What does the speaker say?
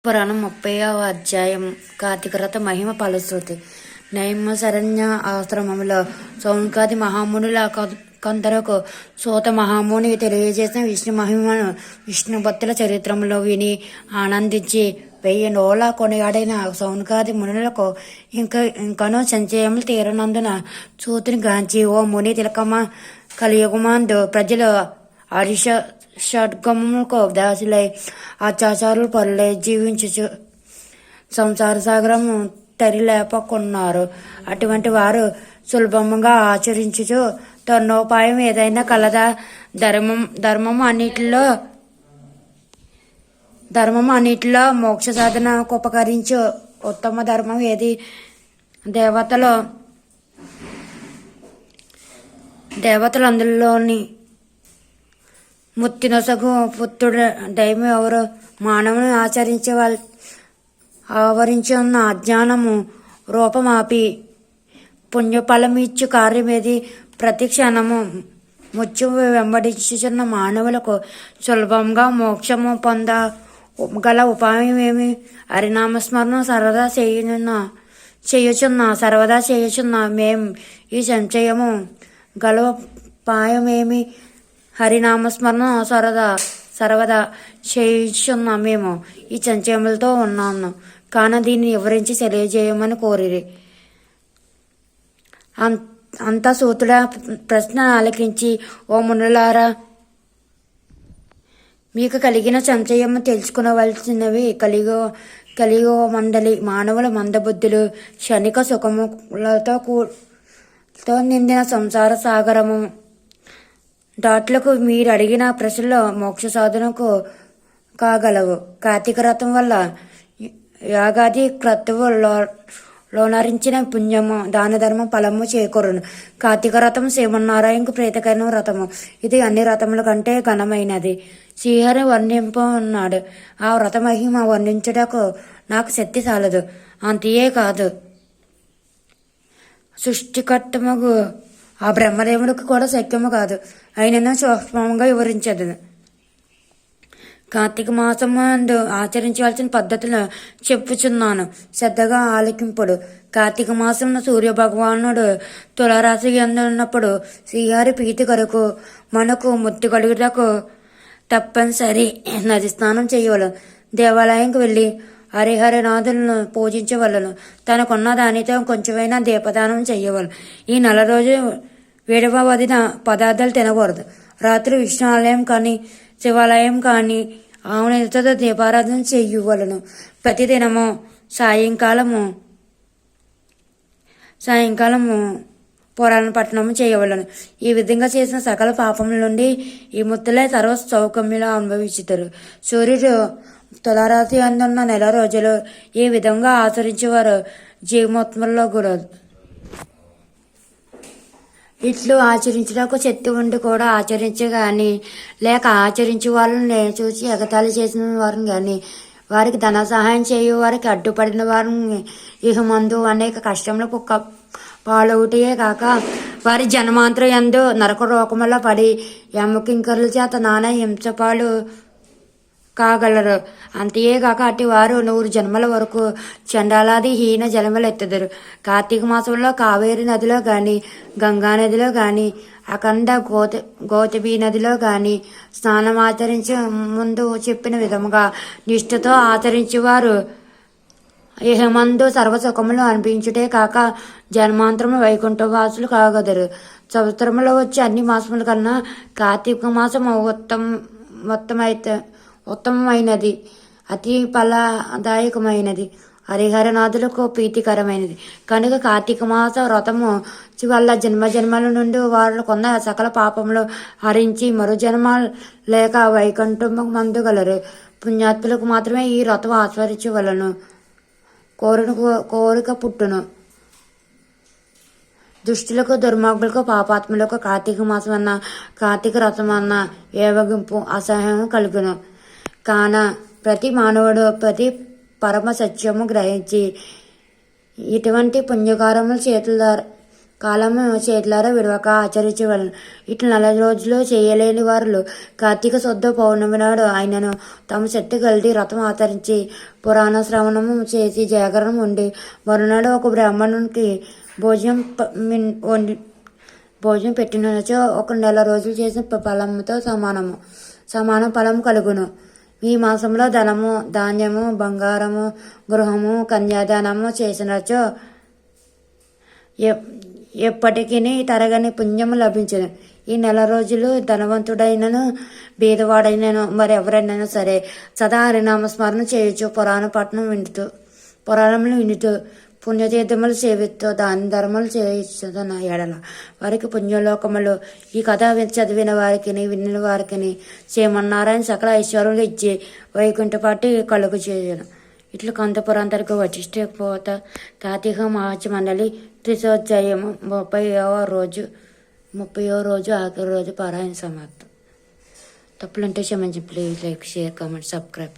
పురాణం 30వ అధ్యాయం కార్తీక వ్రత మహిమ ఫలశ్రుతి. నైమ శరణ్య ఆశ్రమంలో సౌనకాది మహామునుల కొందరకు సూత మహాముని తెలియజేసిన విష్ణు మహిమను విష్ణు భక్తుల చరిత్రములో విని ఆనందించి 1000 నోళ్ళ కొనియాడైన సౌనకాది మునులకు ఇంకనూ సంచయములు తీరనందున సూతుని గాంచి, ఓ ముని తిలకమ్మ, కలియుగమందు ప్రజలు హర్ష షడ్గములకు దాసులై అత్యాచారులు పరులై జీవించుచు సంసార సాగరము తరిలేపకున్నారు. అటువంటి వారు సులభంగా ఆచరించుచు తన్నోపాయం ఏదైనా కలదా? ధర్మము అన్నిటిలో మోక్ష సాధనకు ఉపకరించు ఉత్తమ ధర్మం ఏది? దేవతలు అందులోని ముత్తినొసగు పుత్రుడు దైవం ఎవరు? మానవుని ఆవరించి ఉన్న అజ్ఞానము రూపమాపి పుణ్యఫలమిచ్చు కార్యమేది? ప్రతి క్షణము ముచ్చు వెంబడించుచున్న మానవులకు సులభంగా మోక్షము గల ఉపాయం ఏమి? హరినామస్మరణ సర్వదా చేయుచున్న మేం ఈ సంచయము గల ఉపాయమేమి? హరినామస్మరణ సర్వదా చేయుచున్న మేము ఈ సంచయములతో ఉన్నాము కాన దీన్ని వివరించి తెలియజేయమని కోరిరి. అంత సూతుడ ప్రశ్న ఆలకించి, ఓ మునులారా, మీకు కలిగిన సంచయము తెలుసుకునవలసినవి కలియుగ మండలి మానవుల మందబుద్ధులు క్షణిక సుఖములతో నిండిన సంసార సాగరము డాట్లకు మీరు అడిగిన ప్రశ్నలో మోక్ష సాధనకు కాగలవు. కార్తీక వ్రతం వల్ల యాగాది క్రతువు లోనరించిన పుణ్యము దాన ధర్మ ఫలము చేకూరును. కార్తీక వ్రతం శ్రీమన్నారాయణకు ప్రీతికరమైన వ్రతము. ఇది అన్ని వ్రతముల కంటే ఘనమైనది. శ్రీహరి వర్ణింపన్నాడు. ఆ వ్రత మహిమ వర్ణించుటకు నాకు శక్తి చాలదు. అంతే కాదు, సృష్టికర్తముగు ఆ బ్రహ్మదేవుడికి కూడా శక్యము కాదు. అయినను సూక్ష్మంగా వివరించదు. కార్తీక మాసమందు ఆచరించవలసిన పద్ధతులను చెప్పుచున్నాను, శ్రద్ధగా ఆలకింపుడు. కార్తీక మాసంలో సూర్య భగవానుడు తులారాశి ఉన్నప్పుడు శ్రీహరి ప్రీతి కొరకు మనకు ముక్తి కలుగుటకు తప్పనిసరి నది స్నానం చేయవలను. దేవాలయంకి వెళ్ళి హరిహరనాథులను పూజించవలను. తనకున్న దానితో కొంచెమైనా దీపదానం చేయవలను. ఈ నెల రోజు విడవబడిన పదార్థాలు తినకూడదు. రాత్రి విష్ణు ఆలయం కానీ శివాలయం కానీ ఆవునితో దీపారాధన చేయవలను. ప్రతిదినము సాయంకాలము పురాణ పట్టణము చేయవలను. ఈ విధంగా చేసిన సకల పాపముల నుండి ఈ ముత్తులే సర్వ సౌకర్యంలో అనుభవించుతారు. సూర్యుడు తులారాశి అందున్న నెల రోజులు ఈ విధంగా ఆచరించేవారు జీవమోత్మలో కూడా ఇట్లు ఆచరించడానికి శక్తి ఉండి కూడా ఆచరించగాని లేక ఆచరించే వాళ్ళని నేను చూసి ఎగతాళి చేసిన వారిని కానీ వారికి ధన సహాయం చేయు వారికి అడ్డుపడిన వారిని ఇహ మందు అనేక కష్టంలో పాలవుటే కాక వారి జన్మాంతరం యందు నరక రోకములో పడి యమకింకరుల చేత నానా హింసపాలు కాగలరు. అంతేగాక అటు వారు 100 జన్మల వరకు చండాలాది హీన జన్మలు ఎత్తుదరు. కార్తీక మాసంలో కావేరి నదిలో గాని గంగా నదిలో గాని అఖండ గోతబీ నదిలో గాని స్నానం ఆచరించి ముందు చెప్పిన విధముగా నిష్ఠతో ఆచరించేవారు ఇహమందు సర్వసుఖములు అనిపించుటే కాక జన్మాంతరము వైకుంఠ వాసులు కాగదరు. సంవత్సరంలో వచ్చే అన్ని మాసముల కన్నా కార్తీక మాసం ఉత్తమమైనది, అతి ఫలదాయకమైనది, హరిహరనాథులకు ప్రీతికరమైనది. కనుక కార్తీక మాస వ్రతము వల్ల జన్మల నుండి వారు కొన్న సకల పాపములు హరించి మరో జన్మ లేక వైకుంఠము మందుగలరు. పుణ్యాత్ములకు మాత్రమే ఈ వ్రతం ఆచరించవలను. కోరిక పుట్టును. దుష్టులకు దుర్మార్గులకు పాపాత్ములకు కార్తీక మాసం అన్న కార్తీక వ్రతం అన్న ఏవగింపు అసహ్యం కలుగును. కాన ప్రతి మానవుడు ప్రతి పరమ సత్యము గ్రహించి ఇటువంటి పుణ్యకారములు కాలము చేతులారా విడవక ఆచరించవలను. ఇట్లా 40 రోజులు చేయలేని వారు కార్తీక శుద్ధ పౌర్ణమి నాడు ఆయనను తమ శక్తి కలిగి వ్రతం ఆచరించి పురాణ శ్రవణము చేసి జాగరణం ఉండి మరునాడు ఒక బ్రాహ్మణునికి భోజనం పెట్టినచో 1 నెల రోజులు చేసిన ఫలంతో సమాన ఫలం కలుగును. ఈ మాసంలో ధనము, ధాన్యము, బంగారము, గృహము, కన్యాదానము చేసినచో ఎప్పటికీ తరగని పుణ్యము లభించును. ఈ 4 రోజులు ధనవంతుడైనను బీదవాడైనను మరి ఎవరైనా సరే సదా హరినామస్మరణ చేయొచ్చు. పురాణములు వినుతూ పుణ్యతీర్థములు సేవిస్తూ దాని ధర్మలు చేయొచ్చు. నా ఎడల వారికి పుణ్యలోకములు ఈ కథ చదివిన వారికి విన్న వారికి శ్రీమన్నారాయణ సకల ఐశ్వర్యులు ఇచ్చి వైకుంఠపాటి కలుగు చేయను. ఇట్లు కంతపురాంతరకు వశిష్ఠపోత కార్తీక మహాత్య మండలి త్రిశోధ్యాయము 30వ రోజు ఆఖరి రోజు పారాయణ సమాప్తం. తప్పులుంటే క్షమించి please like, share, comment, subscribe.